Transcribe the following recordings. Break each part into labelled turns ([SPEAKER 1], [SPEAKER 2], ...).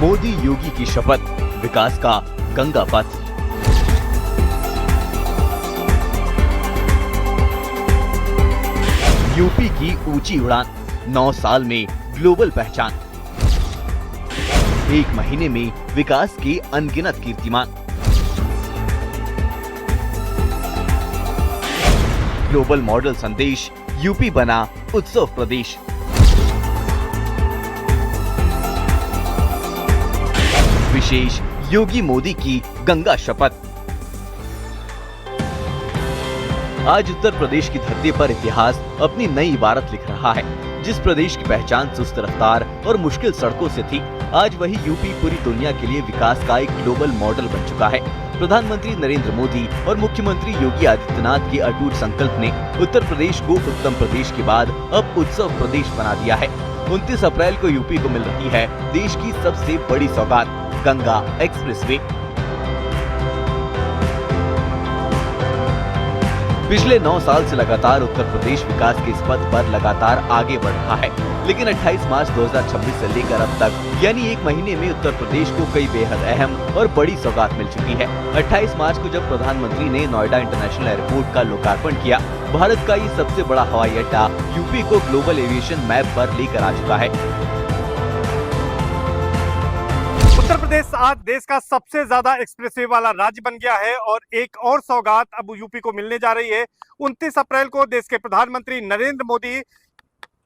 [SPEAKER 1] मोदी योगी की शपथ, विकास का गंगा पथ। यूपी की ऊंची उड़ान, 9 साल में ग्लोबल पहचान। 1 महीने में विकास के अनगिनत कीर्तिमान। ग्लोबल मॉडल संदेश, यूपी बना उत्सव प्रदेश। विशेष, योगी मोदी की गंगा शपथ। आज उत्तर प्रदेश की धरती पर इतिहास अपनी नई इबारत लिख रहा है। जिस प्रदेश की पहचान सुस्त रफ्तार और मुश्किल सड़कों से थी, आज वही यूपी पूरी दुनिया के लिए विकास का एक ग्लोबल मॉडल बन चुका है। प्रधानमंत्री नरेंद्र मोदी और मुख्यमंत्री योगी आदित्यनाथ के अटूट संकल्प ने उत्तर प्रदेश को उत्तम प्रदेश के बाद अब उत्सव प्रदेश बना दिया है। 29 अप्रैल को यूपी को मिल रही है देश की सबसे बड़ी सौगात, गंगा एक्सप्रेसवे। पिछले 9 साल से लगातार उत्तर प्रदेश विकास के इस पथ पर लगातार आगे बढ़ रहा है, लेकिन 28 मार्च 2026 से लेकर अब तक यानी 1 महीने में उत्तर प्रदेश को कई बेहद अहम और बड़ी सौगात मिल चुकी है। 28 मार्च को जब प्रधानमंत्री ने नोएडा इंटरनेशनल एयरपोर्ट का लोकार्पण किया, भारत का ये सबसे बड़ा हवाई अड्डा यूपी को ग्लोबल एविएशन मैप पर लेकर आ चुका है।
[SPEAKER 2] उत्तर प्रदेश आज देश का सबसे ज्यादा एक्सप्रेसवे वाला राज्य बन गया है और एक और सौगात अब यूपी को मिलने जा रही है। 29 अप्रैल को देश के प्रधानमंत्री नरेंद्र मोदी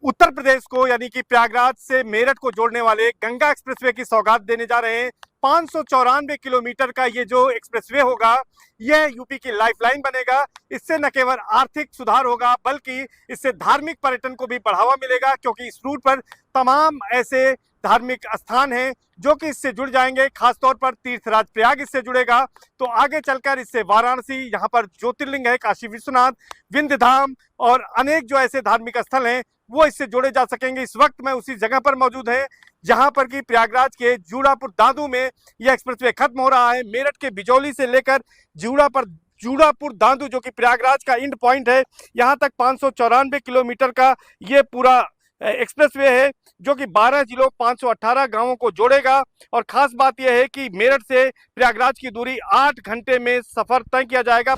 [SPEAKER 2] उत्तर प्रदेश को यानी कि प्रयागराज से मेरठ को जोड़ने वाले गंगा एक्सप्रेसवे की सौगात देने जा रहे हैं। 594 किलोमीटर का ये जो एक्सप्रेसवे होगा, यह यूपी की लाइफलाइन बनेगा। इससे न केवल आर्थिक सुधार होगा बल्कि इससे धार्मिक पर्यटन को भी बढ़ावा मिलेगा, क्योंकि इस रूट पर तमाम ऐसे धार्मिक स्थान हैं जो कि इससे जुड़ जाएंगे। खासतौर पर तीर्थराज प्रयाग इससे जुड़ेगा, तो आगे चलकर इससे वाराणसी, यहाँ पर ज्योतिर्लिंग है काशी विश्वनाथ, विंध्य धाम और अनेक जो ऐसे धार्मिक स्थल हैं वो इससे जोड़े जा सकेंगे। इस वक्त मैं उसी जगह पर मौजूद है जहां पर कि प्रयागराज के जूड़ापुर दादू में यह एक्सप्रेसवे खत्म हो रहा है। मेरठ के बिजौली से लेकर जूड़ापुर दादू जो कि प्रयागराज का एंड पॉइंट है, यहां तक 594 किलोमीटर का ये पूरा एक्सप्रेसवे है जो कि 12 जिलों 518 गांवों को जोड़ेगा। और खास बात यह है कि मेरठ से प्रयागराज की दूरी 8 घंटे में सफर तय किया जाएगा।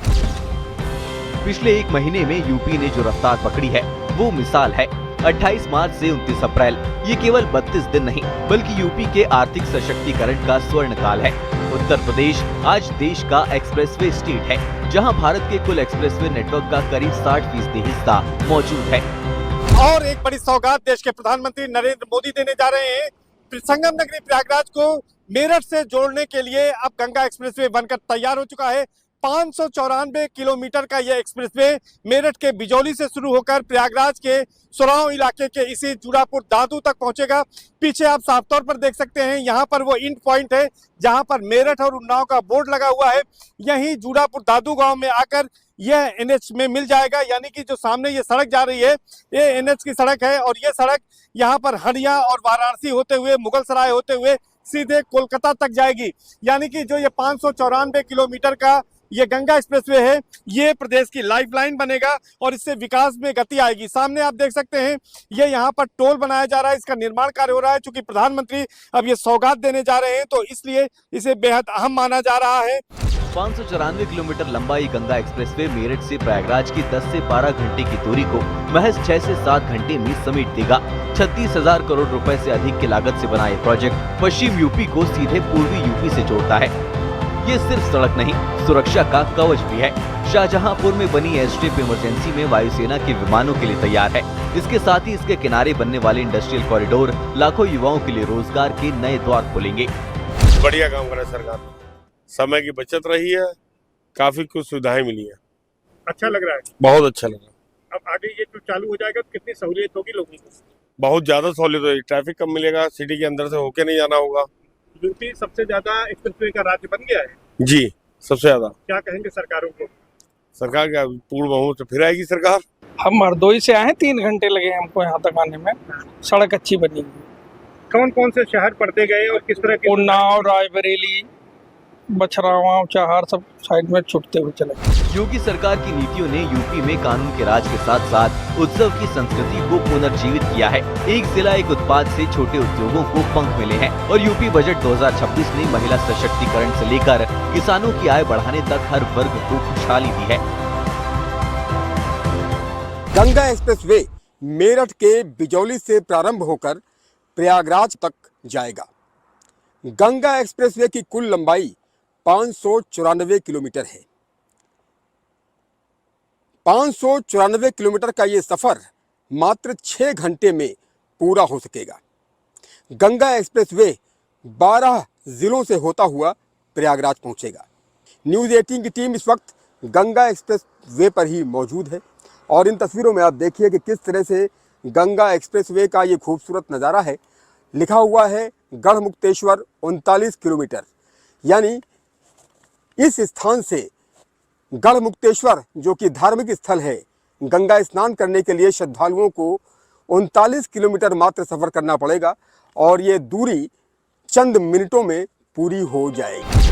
[SPEAKER 1] पिछले 1 महीने में यूपी ने जो रफ्तार पकड़ी है वो मिसाल है। 28 मार्च से 29 अप्रैल, ये केवल 32 दिन नहीं बल्कि यूपी के आर्थिक सशक्तिकरण का स्वर्ण काल है। उत्तर प्रदेश आज देश का एक्सप्रेसवे स्टेट है, जहां भारत के कुल एक्सप्रेसवे नेटवर्क का करीब 60% हिस्सा मौजूद है।
[SPEAKER 2] और एक बड़ी सौगात देश के प्रधानमंत्री नरेंद्र मोदी देने जा रहे हैं। संगम नगरी प्रयागराज को मेरठ से जोड़ने के लिए अब गंगा एक्सप्रेसवे बनकर तैयार हो चुका है। 594 किलोमीटर का यह एक्सप्रेसवे मेरठ के बिजौली से शुरू होकर प्रयागराज के सुराव इलाके के इसी जूड़ापुर दादू तक पहुंचेगा। पीछे आप साफ तौर पर देख सकते हैं, यहाँ पर वो एंड पॉइंट है जहां पर मेरठ और उन्नाव का बोर्ड लगा हुआ है। यहीं जूड़ापुर दादू गांव में आकर यह एनएच में मिल जाएगा, यानी कि जो सामने ये सड़क जा रही है ये एनएच की सड़क है और ये सड़क यहाँ पर हंडिया और वाराणसी होते हुए, मुगल सराय होते हुए सीधे कोलकाता तक जाएगी। यानी कि जो ये 594 किलोमीटर का ये गंगा एक्सप्रेसवे है, ये प्रदेश की लाइफलाइन बनेगा और इससे विकास में गति आएगी। सामने आप देख सकते हैं ये यहाँ पर टोल बनाया जा रहा है, इसका निर्माण कार्य हो रहा है। चूंकि प्रधानमंत्री अब ये सौगात देने जा रहे हैं तो इसलिए इसे बेहद अहम माना जा रहा है।
[SPEAKER 1] 594 किलोमीटर लंबा ये गंगा एक्सप्रेसवे मेरठ से प्रयागराज की 10 से 12 घंटे की दूरी को महज 6 से 7 घंटे में समेट देगा। 36,000 करोड़ रुपए से अधिक की लागत से बना ये प्रोजेक्ट पश्चिम यूपी को सीधे पूर्वी यूपी से जोड़ता है। ये सिर्फ सड़क नहीं, सुरक्षा का कवच भी है। शाहजहांपुर में बनी एयरस्ट्रिप इमरजेंसी में वायुसेना के विमानों के लिए तैयार है। इसके साथ ही इसके किनारे बनने वाले इंडस्ट्रियल कॉरिडोर लाखों युवाओं के लिए रोजगार के नए द्वार खोलेंगे।
[SPEAKER 3] बढ़िया काम कर सरकार, समय की बचत रही है, काफी कुछ सुविधाएं मिली है।
[SPEAKER 2] अच्छा लग रहा है,
[SPEAKER 3] बहुत अच्छा लगा।
[SPEAKER 2] अब आगे ये जो चालू हो जाएगा तो कितनी सहूलियत होगी लोगों को?
[SPEAKER 3] बहुत ज्यादा सहूलियत होगी, ट्रैफिक कम मिलेगा, सिटी के अंदर से होके नहीं जाना होगा।
[SPEAKER 2] यूपी सबसे ज्यादा एक्सप्रेसवे का राज्य बन गया है
[SPEAKER 3] जी, सबसे ज्यादा।
[SPEAKER 2] क्या कहेंगे सरकारों को?
[SPEAKER 3] सरकार क्या पूर्ण बहुमत से फिर आएगी सरकार।
[SPEAKER 4] हम हरदोई से आए, 3 घंटे लगे हमको यहाँ तक आने में। सड़क अच्छी बनी।
[SPEAKER 2] कौन कौन से शहर पड़ते गए और किस तरह के?
[SPEAKER 4] उन्नाव, रायबरेली, बछरावा, चाहार सब साइड में छुटते हुए चले।
[SPEAKER 1] योगी सरकार की नीतियों ने यूपी में कानून के राज के साथ साथ उत्सव की संस्कृति को पुनर्जीवित किया है। एक जिला एक उत्पाद से छोटे उद्योगों को पंख मिले हैं और यूपी बजट 2026 ने महिला सशक्तिकरण से लेकर किसानों की आय बढ़ाने तक हर वर्ग को खुशहाली दी है।
[SPEAKER 5] गंगा एक्सप्रेसवे मेरठ के बिजौली से प्रारंभ होकर प्रयागराज तक जाएगा। गंगा एक्सप्रेसवे की कुल लंबाई 594 किलोमीटर है। 594 किलोमीटर का ये सफर मात्र 6 घंटे में पूरा हो सकेगा। गंगा एक्सप्रेसवे 12 जिलों से होता हुआ प्रयागराज पहुंचेगा। न्यूज़ 18 की टीम इस वक्त गंगा एक्सप्रेसवे पर ही मौजूद है और इन तस्वीरों में आप देखिए कि किस तरह से गंगा एक्सप्रेसवे का ये खूबसूरत नज़ारा है। लिखा हुआ है गढ़मुक्तेश्वर 39 किलोमीटर, यानी इस स्थान से गढ़मुक्तेश्वर जो कि धार्मिक स्थल है, गंगा स्नान करने के लिए श्रद्धालुओं को 39 किलोमीटर मात्र सफ़र करना पड़ेगा और ये दूरी चंद मिनटों में पूरी हो जाएगी।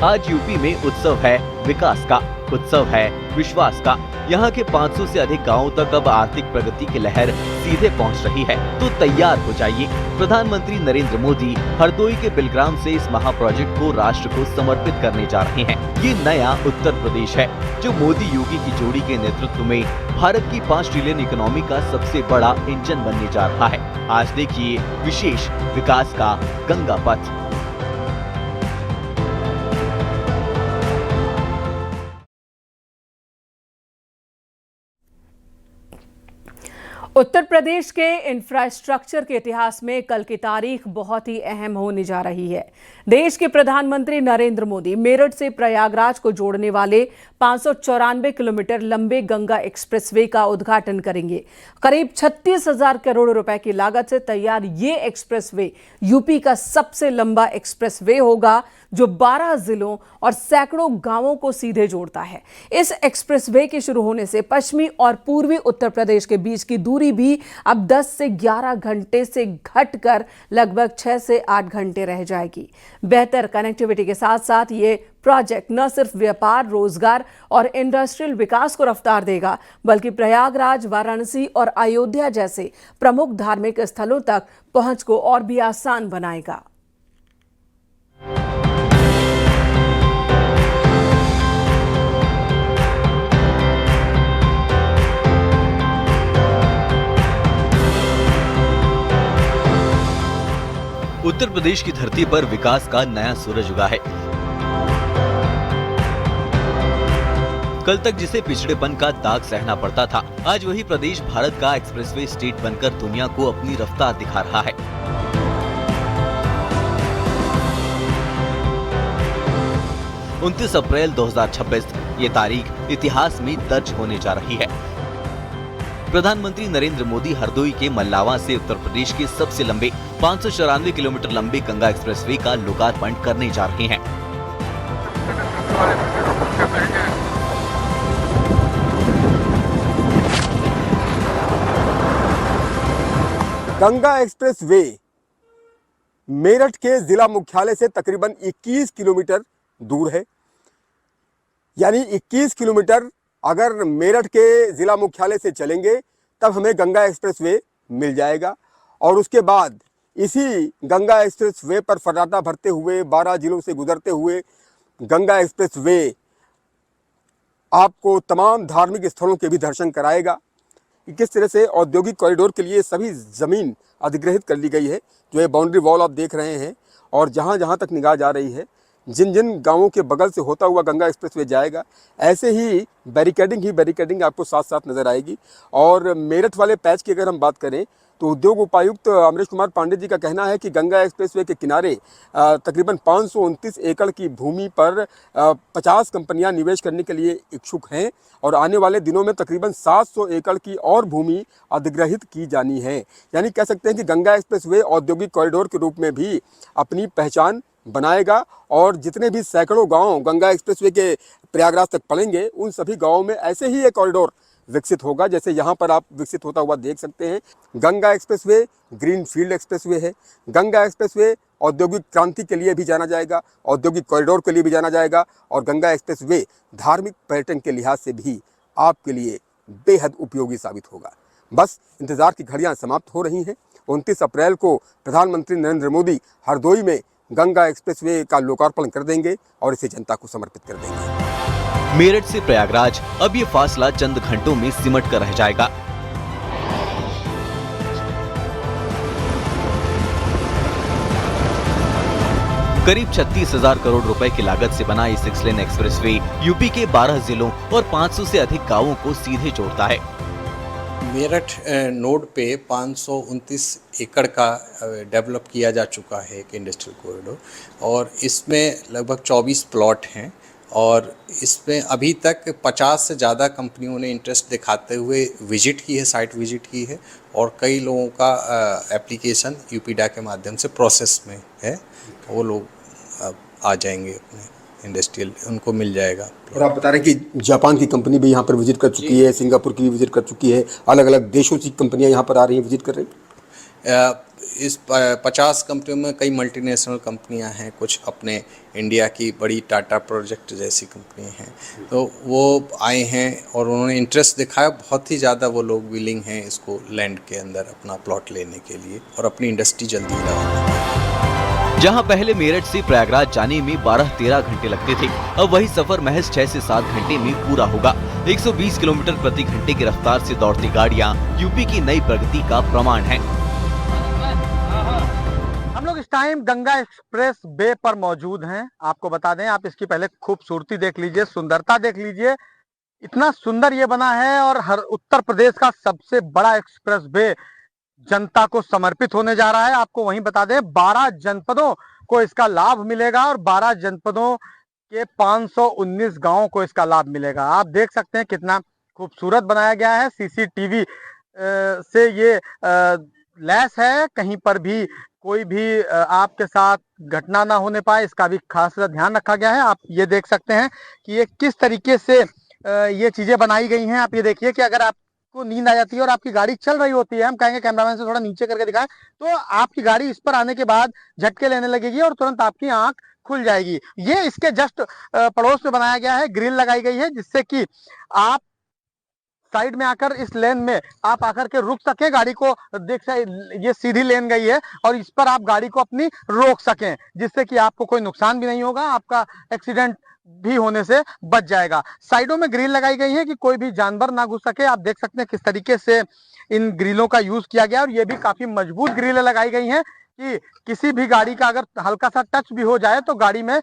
[SPEAKER 1] आज यूपी में उत्सव है विकास का, उत्सव है विश्वास का। यहाँ के 500 से अधिक गांवों तक अब आर्थिक प्रगति की लहर सीधे पहुँच रही है, तो तैयार हो जाइए। प्रधानमंत्री नरेंद्र मोदी हरदोई के बिलग्राम से इस महा प्रोजेक्ट को राष्ट्र को समर्पित करने जा रहे हैं। ये नया उत्तर प्रदेश है जो मोदी योगी की जोड़ी के नेतृत्व में भारत की 5 ट्रिलियन इकोनॉमी का सबसे बड़ा इंजन बनने जा रहा है। आज देखिए विशेष विकास का गंगा पथ।
[SPEAKER 6] उत्तर प्रदेश के इंफ्रास्ट्रक्चर के इतिहास में कल की तारीख बहुत ही अहम होने जा रही है। देश के प्रधानमंत्री नरेंद्र मोदी मेरठ से प्रयागराज को जोड़ने वाले 594 किलोमीटर लंबे गंगा एक्सप्रेसवे का उद्घाटन करेंगे। करीब 36,000 करोड़ रुपए की लागत से तैयार ये एक्सप्रेसवे यूपी का सबसे लंबा एक्सप्रेसवे होगा जो 12 जिलों और सैकड़ों गांवों को सीधे जोड़ता है। इस एक्सप्रेसवे के शुरू होने से पश्चिमी और पूर्वी उत्तर प्रदेश के बीच की दूरी भी अब 10 से 11 घंटे से घटकर लगभग 6 से 8 घंटे रह जाएगी। बेहतर कनेक्टिविटी के साथ साथ ये प्रोजेक्ट न सिर्फ व्यापार, रोजगार और इंडस्ट्रियल विकास को रफ्तार देगा, बल्कि प्रयागराज, वाराणसी और अयोध्या जैसे प्रमुख धार्मिक स्थलों तक पहुंच को और भी आसान बनाएगा।
[SPEAKER 1] उत्तर प्रदेश की धरती पर विकास का नया सूरज उगा है। कल तक जिसे पिछड़ेपन का दाग सहना पड़ता था, आज वही प्रदेश भारत का एक्सप्रेसवे स्टेट बनकर दुनिया को अपनी रफ्तार दिखा रहा है। अप्रैल 2026 ये तारीख इतिहास में दर्ज होने जा रही है। प्रधानमंत्री नरेंद्र मोदी हरदोई के मल्लावा से उत्तर प्रदेश के सबसे लंबे 594 किलोमीटर लंबे गंगा एक्सप्रेसवे का लोकार्पण करने जा रहे हैं।
[SPEAKER 5] गंगा एक्सप्रेसवे मेरठ के जिला मुख्यालय से तकरीबन 21 किलोमीटर दूर है, यानी 21 किलोमीटर अगर मेरठ के जिला मुख्यालय से चलेंगे तब हमें गंगा एक्सप्रेसवे मिल जाएगा और उसके बाद इसी गंगा एक्सप्रेसवे पर फर्राटा भरते हुए 12 जिलों से गुजरते हुए गंगा एक्सप्रेसवे आपको तमाम धार्मिक स्थलों के भी दर्शन कराएगा। किस तरह से औद्योगिक कॉरिडोर के लिए सभी ज़मीन अधिग्रहित कर ली गई है, जो ये बाउंड्री वॉल आप देख रहे हैं, और जहाँ जहाँ तक निगाह जा रही है, जिन जिन गांवों के बगल से होता हुआ गंगा एक्सप्रेसवे जाएगा, ऐसे ही बैरिकेडिंग आपको साथ साथ नज़र आएगी। और मेरठ वाले पैच की अगर हम बात करें तो उद्योग उपायुक्त अमरीश कुमार पांडे जी का कहना है कि गंगा एक्सप्रेसवे के किनारे तकरीबन 529 एकड़ की भूमि पर 50 कंपनियां निवेश करने के लिए इच्छुक हैं और आने वाले दिनों में तकरीबन 700 एकड़ की और भूमि अधिग्रहित की जानी है। यानी कह सकते हैं कि गंगा एक्सप्रेसवे औद्योगिक कॉरिडोर के रूप में भी अपनी पहचान बनाएगा और जितने भी सैकड़ों गांव गंगा एक्सप्रेसवे के प्रयागराज तक पड़ेंगे, उन सभी गांवों में ऐसे ही एक कॉरिडोर विकसित होगा जैसे यहाँ पर आप विकसित होता हुआ देख सकते हैं। Ganga expressway green field expressway है। गंगा एक्सप्रेसवे औद्योगिक क्रांति के लिए भी जाना जाएगा, औद्योगिक कॉरिडोर के लिए भी जाना जाएगा और गंगा एक्सप्रेसवे धार्मिक पर्यटन के लिहाज से भी आपके लिए बेहद उपयोगी साबित होगा। बस इंतज़ार की घड़ियां समाप्त हो रही हैं। 29 अप्रैल को प्रधानमंत्री नरेंद्र मोदी हरदोई में गंगा एक्सप्रेसवे का लोकार्पण कर देंगे और इसे जनता को समर्पित कर देंगे।
[SPEAKER 1] मेरठ से प्रयागराज अब ये फासला चंद घंटों में सिमट कर रह जाएगा। करीब 36,000 करोड़ रुपए की लागत से बना ये 6 लेन एक्सप्रेसवे यूपी के 12 जिलों और 500 से अधिक गांवों को सीधे जोड़ता है।
[SPEAKER 7] मेरठ नोड पे 529 एकड़ का डेवलप किया जा चुका है एक इंडस्ट्रियल कॉरिडोर और इसमें लगभग 24 प्लॉट हैं और इसमें अभी तक 50 से ज़्यादा कंपनियों ने इंटरेस्ट दिखाते हुए विजिट की है, साइट विजिट की है और कई लोगों का एप्लीकेशन यूपीडा के माध्यम से प्रोसेस में है। वो लोग आ जाएंगे अपने इंडस्ट्रियल, उनको मिल जाएगा।
[SPEAKER 5] और आप बता रहे हैं कि जापान की कंपनी भी यहाँ पर विजिट कर चुकी है, सिंगापुर की भी विजिट कर चुकी है, अलग अलग देशों की कंपनियाँ यहाँ पर आ रही हैं, विजिट कर रही हैं।
[SPEAKER 7] इस 50 कंपनियों में कई मल्टीनेशनल कंपनियां हैं, कुछ अपने इंडिया की बड़ी टाटा प्रोजेक्ट जैसी कंपनी हैं, तो वो आए हैं और उन्होंने इंटरेस्ट दिखाया। बहुत ही ज़्यादा वो लोग विलिंग हैं इसको लैंड के अंदर अपना प्लॉट लेने के लिए और अपनी इंडस्ट्री जल्दी लगाने।
[SPEAKER 1] जहां पहले मेरठ से प्रयागराज जाने में 12-13 घंटे लगते थे, अब वही सफर महज 6 से 7 घंटे में पूरा होगा। 120 किलोमीटर प्रति घंटे की रफ्तार से दौड़ती गाड़ियां यूपी की नई प्रगति का प्रमाण हैं।
[SPEAKER 2] हम लोग इस टाइम गंगा एक्सप्रेस वे पर मौजूद हैं। आपको बता दें, आप इसकी पहले खूबसूरती देख लीजिए, सुंदरता देख लीजिए। इतना सुंदर ये बना है और हर उत्तर प्रदेश का सबसे बड़ा एक्सप्रेस वे जनता को समर्पित होने जा रहा है। आपको वहीं बता दें, 12 जनपदों को इसका लाभ मिलेगा और 12 जनपदों के 519 गांवों को इसका लाभ मिलेगा। आप देख सकते हैं कितना खूबसूरत बनाया गया है। सीसीटीवी से ये लैस है, कहीं पर भी कोई भी आपके साथ घटना ना होने पाए, इसका भी खास ध्यान रखा गया है। आप ये देख सकते हैं कि ये किस तरीके से ये चीजें बनाई गई हैं। आप ये देखिए कि अगर आपको नींद आ जाती है और आपकी गाड़ी चल रही होती है, हम कहेंगे कैमरामैन से थोड़ा नीचे करके दिखाएं, तो आपकी गाड़ी इस पर आने के बाद झटके लेने लगेगी और तुरंत आपकी आंख खुल जाएगी। ये इसके जस्ट पड़ोस में बनाया गया है, ग्रिल लगाई गई है जिससे कि आप साइड में आकर इस लेन में आप आकर के रुक सके, गाड़ी को देख ये सीधी लेन गई है और इस पर आप गाड़ी को अपनी रोक सकें, जिससे कि आपको कोई नुकसान भी नहीं होगा, आपका एक्सीडेंट भी होने से बच जाएगा। साइडों में ग्रिल लगाई गई है कि कोई भी जानवर ना घुस सके। आप देख सकते हैं किस तरीके से इन ग्रिलों का यूज किया गया और ये भी काफी मजबूत ग्रिलें लगाई गई हैं कि किसी भी गाड़ी का अगर हल्का सा टच भी हो जाए तो गाड़ी में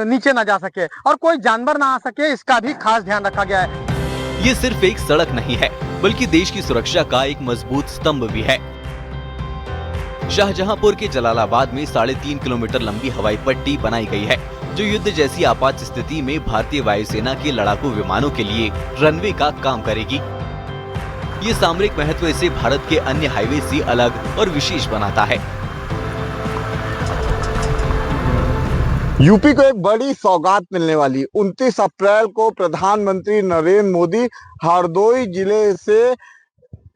[SPEAKER 2] नीचे ना जा सके और कोई जानवर ना आ सके, इसका भी खास ध्यान रखा गया है।
[SPEAKER 1] ये सिर्फ एक सड़क नहीं है, बल्कि देश की सुरक्षा का एक मजबूत स्तंभ भी है। शाहजहांपुर के जलालाबाद में 3.5 किलोमीटर लंबी हवाई पट्टी बनाई गई है, जो युद्ध जैसी आपात स्थिति में भारतीय वायुसेना के लड़ाकू विमानों के लिए रनवे का काम करेगी। ये सामरिक महत्व इसे भारत के अन्य हाईवे से अलग और विशेष बनाता है।
[SPEAKER 8] यूपी को एक बड़ी सौगात मिलने वाली। 29 अप्रैल को प्रधानमंत्री नरेंद्र मोदी हरदोई जिले से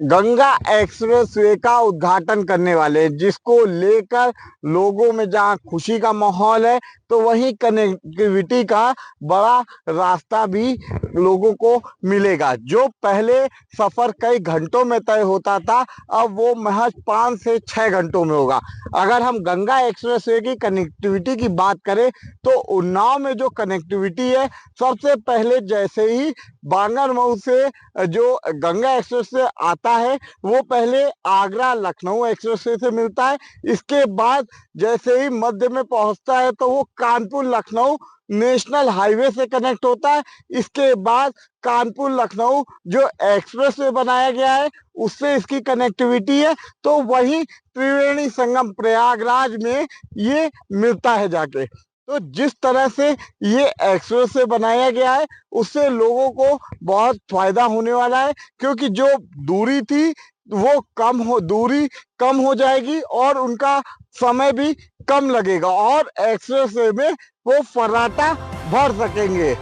[SPEAKER 8] गंगा एक्सप्रेसवे का उद्घाटन करने वाले, जिसको लेकर लोगों में जहां खुशी का माहौल है तो वहीं कनेक्टिविटी का बड़ा रास्ता भी लोगों को मिलेगा। जो पहले सफर कई घंटों में तय होता था, अब वो महज 5 से 6 घंटों में होगा। अगर हम गंगा एक्सप्रेसवे की कनेक्टिविटी की बात करें तो उन्नाव में जो कनेक्टिविटी है, सबसे पहले जैसे ही बांगरमऊ से जो गंगा एक्सप्रेसवे आता है वो पहले आगरा लखनऊ एक्सप्रेसवे से मिलता है। इसके बाद जैसे ही मध्य में पहुंचता है तो वो कानपुर लखनऊ नेशनल हाईवे से कनेक्ट होता है। इसके बाद कानपुर लखनऊ जो एक्सप्रेसवे बनाया गया है उससे इसकी कनेक्टिविटी है, तो वही त्रिवेणी संगम प्रयागराज में ये मिलता है जाके। तो जिस तरह से ये एक्सप्रेसवे बनाया गया है उससे लोगों को बहुत फायदा होने वाला है, क्योंकि जो दूरी थी वो दूरी कम हो जाएगी और उनका समय भी कम लगेगा और एक्सप्रेसवे में वो फर्राटा भर सकेंगे।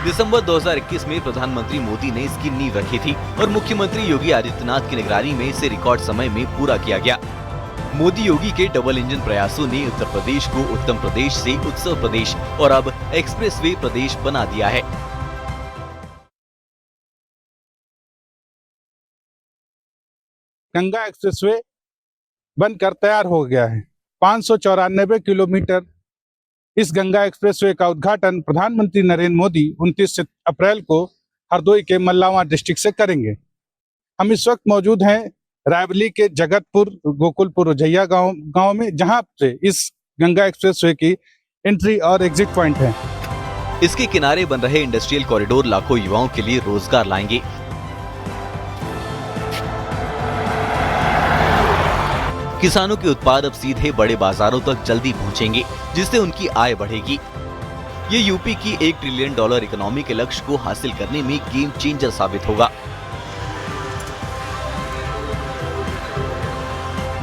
[SPEAKER 1] दिसंबर 2021 में प्रधानमंत्री मोदी ने इसकी नींव रखी थी और मुख्यमंत्री योगी आदित्यनाथ की निगरानी में इसे रिकॉर्ड समय में पूरा किया गया। मोदी योगी के डबल इंजन प्रयासों ने उत्तर प्रदेश को उत्तम प्रदेश से उत्सव प्रदेश और अब एक्सप्रेसवे प्रदेश बना दिया है।
[SPEAKER 9] गंगा एक्सप्रेसवे बनकर तैयार हो गया है। 594 किलोमीटर इस गंगा एक्सप्रेसवे का उद्घाटन प्रधानमंत्री नरेंद्र मोदी 29 अप्रैल को हरदोई के मल्लावा डिस्ट्रिक्ट से करेंगे। हम इस वक्त मौजूद हैं रायबरेली के जगतपुर गोकुलपुर उजैया गांव में, जहां से इस गंगा एक्सप्रेसवे की एंट्री और एग्जिट पॉइंट है।
[SPEAKER 1] इसके किनारे बन रहे इंडस्ट्रियल कॉरिडोर लाखों युवाओं के लिए रोजगार लाएंगे। किसानों के उत्पाद अब सीधे बड़े बाजारों तक जल्दी पहुंचेंगे, जिससे उनकी आय बढ़ेगी। ये यूपी की $1 ट्रिलियन इकोनॉमी के लक्ष्य को हासिल करने में गेम चेंजर साबित होगा।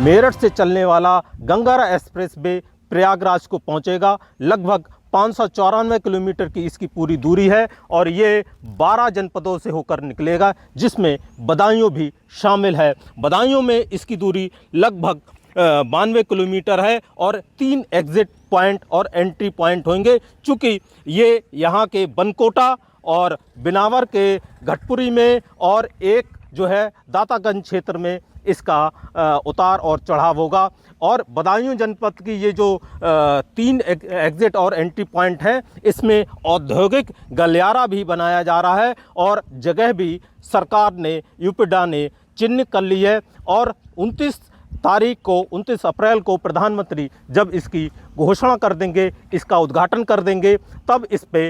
[SPEAKER 10] मेरठ से चलने वाला गंगा एक्सप्रेसवे प्रयागराज को पहुंचेगा। लगभग 594 किलोमीटर की इसकी पूरी दूरी है और ये 12 जनपदों से होकर निकलेगा, जिसमें बदायूं भी शामिल है। बदायूं में इसकी दूरी लगभग 92 किलोमीटर है और 3 एग्जिट पॉइंट और एंट्री पॉइंट होंगे। चूँकि ये यहाँ के बनकोटा और बिनावर के घटपुरी में और एक जो है दातागंज क्षेत्र में इसका उतार और चढ़ाव होगा। और बदायूं जनपद की ये जो 3 एग्जिट और एंट्री पॉइंट हैं, इसमें औद्योगिक गलियारा भी बनाया जा रहा है और जगह भी सरकार ने, यूपीडा ने चिन्हित कर ली है। और 29 अप्रैल को प्रधानमंत्री जब इसकी घोषणा कर देंगे, इसका उद्घाटन कर देंगे, तब इस पे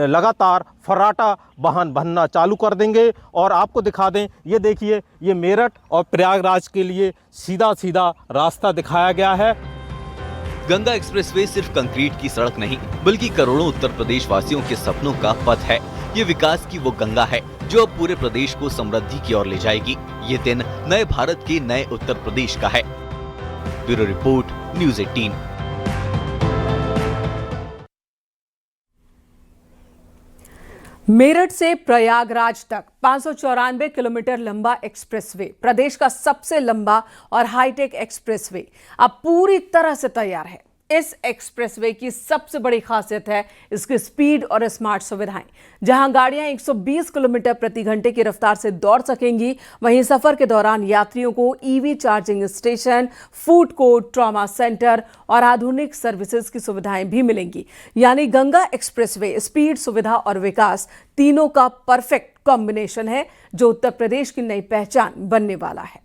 [SPEAKER 10] लगातार फर्राटा वाहन बनना चालू कर देंगे। और आपको दिखा दें, ये देखिए, ये मेरठ और प्रयागराज के लिए सीधा सीधा रास्ता दिखाया गया है।
[SPEAKER 1] गंगा एक्सप्रेसवे सिर्फ कंक्रीट की सड़क नहीं, बल्कि करोड़ों उत्तर प्रदेश वासियों के सपनों का पथ है। ये विकास की वो गंगा है जो अब पूरे प्रदेश को समृद्धि की ओर ले जाएगी। ये दिन नए भारत के नए उत्तर प्रदेश का है। Bureau report, news 18।
[SPEAKER 6] मेरठ से प्रयागराज तक 594 किलोमीटर लंबा एक्सप्रेसवे, प्रदेश का सबसे लंबा और हाईटेक एक्सप्रेसवे, अब पूरी तरह से तैयार है। इस एक्सप्रेसवे की सबसे बड़ी खासियत है इसकी स्पीड और स्मार्ट सुविधाएं। जहां गाड़ियां 120 किलोमीटर प्रति घंटे की रफ्तार से दौड़ सकेंगी, वहीं सफर के दौरान यात्रियों को EV charging station, food court, trauma centre और आधुनिक सर्विसेज की सुविधाएं भी मिलेंगी। यानी गंगा एक्सप्रेसवे स्पीड, सुविधा और विकास तीनों का परफेक्ट कॉम्बिनेशन है, जो उत्तर प्रदेश की नई पहचान बनने वाला है।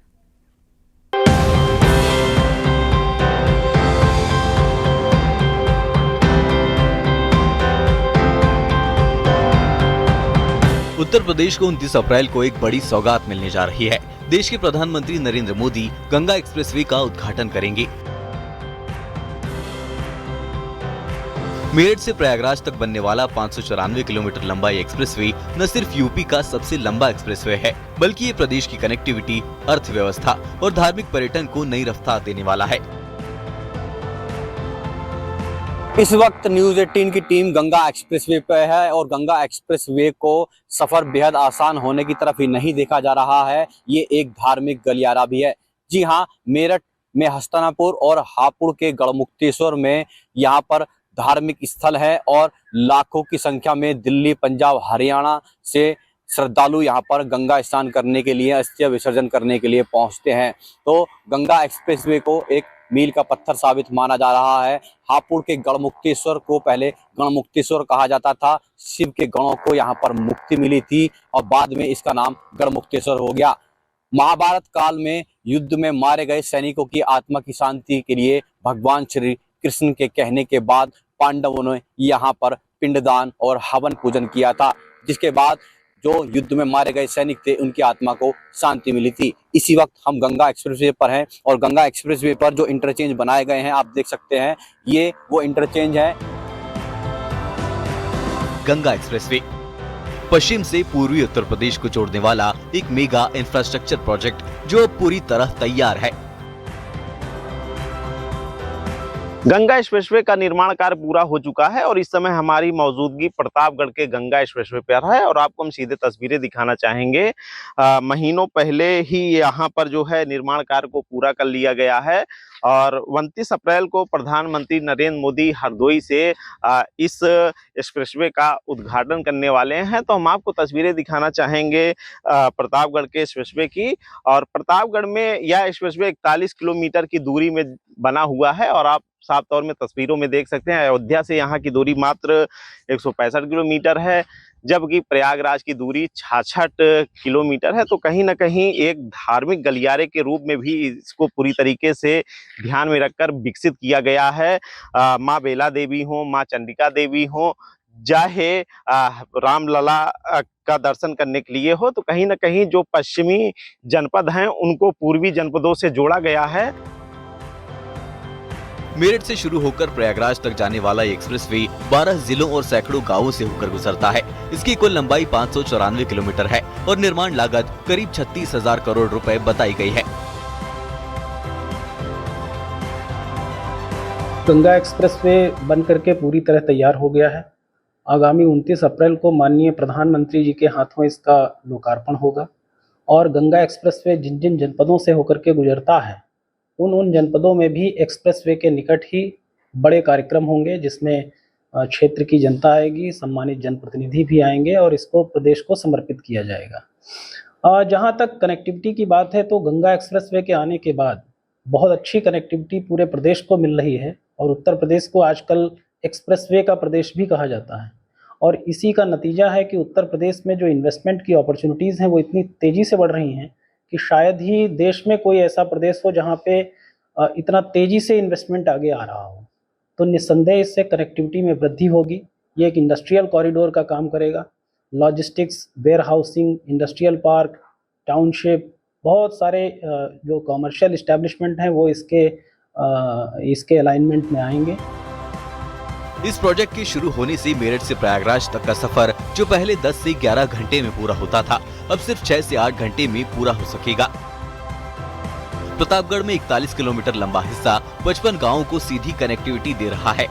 [SPEAKER 1] उत्तर प्रदेश को 29 अप्रैल को एक बड़ी सौगात मिलने जा रही है। देश के प्रधानमंत्री नरेंद्र मोदी गंगा एक्सप्रेसवे का उद्घाटन करेंगे। मेरठ से प्रयागराज तक बनने वाला 594 किलोमीटर लंबा ये एक्सप्रेसवे न सिर्फ यूपी का सबसे लंबा एक्सप्रेसवे है, बल्कि ये प्रदेश की कनेक्टिविटी, अर्थव्यवस्था और धार्मिक पर्यटन को नई रफ्तार देने वाला है।
[SPEAKER 10] इस वक्त न्यूज़ 18 की टीम गंगा एक्सप्रेसवे पे है और गंगा एक्सप्रेसवे को सफ़र बेहद आसान होने की तरफ ही नहीं देखा जा रहा है, ये एक धार्मिक गलियारा भी है। जी हाँ, मेरठ में हस्तिनापुर और हापुड़ के गढ़मुक्तेश्वर में यहाँ पर धार्मिक स्थल है और लाखों की संख्या में दिल्ली, पंजाब, हरियाणा से श्रद्धालु यहाँ पर गंगा स्नान करने के लिए, अस्थि विसर्जन करने के लिए पहुँचते हैं। तो गंगा एक्सप्रेसवे को एक मील का पत्थर साबित माना जा रहा है। हापुड़ के गढ़मुक्तेश्वर को पहले गढ़मुक्तेश्वर कहा जाता था। शिव के गणों को यहाँ पर मुक्ति मिली थी और बाद में इसका नाम गढ़मुक्तेश्वर हो गया। महाभारत काल में युद्ध में मारे गए सैनिकों की आत्मा की शांति के लिए भगवान श्री कृष्ण के कहने के बाद पांडवों ने यहाँ पर पिंडदान और हवन पूजन किया था, जिसके बाद जो युद्ध में मारे गए सैनिक थे उनकी आत्मा को शांति मिली थी। इसी वक्त हम गंगा एक्सप्रेसवे पर हैं और गंगा एक्सप्रेसवे पर जो इंटरचेंज बनाए गए हैं आप देख सकते हैं, ये वो इंटरचेंज है।
[SPEAKER 1] गंगा एक्सप्रेसवे पश्चिम से पूर्वी उत्तर प्रदेश को जोड़ने वाला एक मेगा इंफ्रास्ट्रक्चर प्रोजेक्ट जो अब पूरी तरह तैयार है।
[SPEAKER 11] गंगा एक्सप्रेसवे का निर्माण कार्य पूरा हो चुका है और इस समय हमारी मौजूदगी प्रतापगढ़ के गंगा एक्सप्रेसवे पर है और आपको हम सीधे तस्वीरें दिखाना चाहेंगे। महीनों पहले ही यहाँ पर जो है निर्माण कार्य को पूरा कर लिया गया है और 29 अप्रैल को प्रधानमंत्री नरेंद्र मोदी हरदोई से इस एक्सप्रेसवे का उद्घाटन करने वाले हैं। तो हम आपको तस्वीरें दिखाना चाहेंगे प्रतापगढ़ के एक्सप्रेसवे की। और प्रतापगढ़ में यह एक्सप्रेसवे 41 किलोमीटर की दूरी में बना हुआ है और आप साफ तौर में तस्वीरों में देख सकते हैं अयोध्या से यहाँ की दूरी मात्र 165 किलोमीटर है, जबकि प्रयागराज की दूरी 66 किलोमीटर है। तो कहीं ना कहीं एक धार्मिक गलियारे के रूप में भी इसको पूरी तरीके से ध्यान में रखकर विकसित किया गया है। माँ बेला देवी हो, माँ चंडिका देवी हो, चाहे रामलला का दर्शन करने के लिए हो, तो कहीं ना कहीं जो पश्चिमी जनपद हैं उनको पूर्वी जनपदों से जोड़ा गया है।
[SPEAKER 1] मेरठ से शुरू होकर प्रयागराज तक जाने वाला ये एक्सप्रेसवे 12 जिलों और सैकड़ों गांवों से होकर गुजरता है। इसकी कुल लंबाई 594 किलोमीटर है और निर्माण लागत करीब 36,000 करोड़ रुपए बताई गई है।
[SPEAKER 12] गंगा एक्सप्रेसवे बन करके पूरी तरह तैयार हो गया है। आगामी 29 अप्रैल को माननीय प्रधानमंत्री जी के हाथों इसका लोकार्पण होगा और गंगा एक्सप्रेसवे जिन जिन जनपदों से होकर के गुजरता है उन जनपदों में भी एक्सप्रेसवे के निकट ही बड़े कार्यक्रम होंगे, जिसमें क्षेत्र की जनता आएगी, सम्मानित जनप्रतिनिधि भी आएंगे और इसको प्रदेश को समर्पित किया जाएगा। जहां तक कनेक्टिविटी की बात है तो गंगा एक्सप्रेसवे के आने के बाद बहुत अच्छी कनेक्टिविटी पूरे प्रदेश को मिल रही है और उत्तर प्रदेश को आजकल एक्सप्रेसवे का प्रदेश भी कहा जाता है। और इसी का नतीजा है कि उत्तर प्रदेश में जो इन्वेस्टमेंट की अपॉर्चुनिटीज़ हैं वो इतनी तेज़ी से बढ़ रही हैं कि शायद ही देश में कोई ऐसा प्रदेश हो जहाँ पे इतना तेज़ी से इन्वेस्टमेंट आगे आ रहा हो। तो निस्संदेह इससे कनेक्टिविटी में वृद्धि होगी। ये एक इंडस्ट्रियल कॉरिडोर का काम करेगा। Logistics, warehousing, industrial park, township, बहुत सारे जो कॉमर्शियल इस्टेब्लिशमेंट हैं वो इसके अलाइनमेंट में आएंगे।
[SPEAKER 1] इस प्रोजेक्ट के शुरू होने से मेरठ से प्रयागराज तक का सफर जो पहले 10 से 11 घंटे में पूरा होता था, अब सिर्फ 6 से 8 घंटे में पूरा हो सकेगा। प्रतापगढ़ में 41 किलोमीटर लंबा हिस्सा 55 गांवों को सीधी कनेक्टिविटी दे रहा है।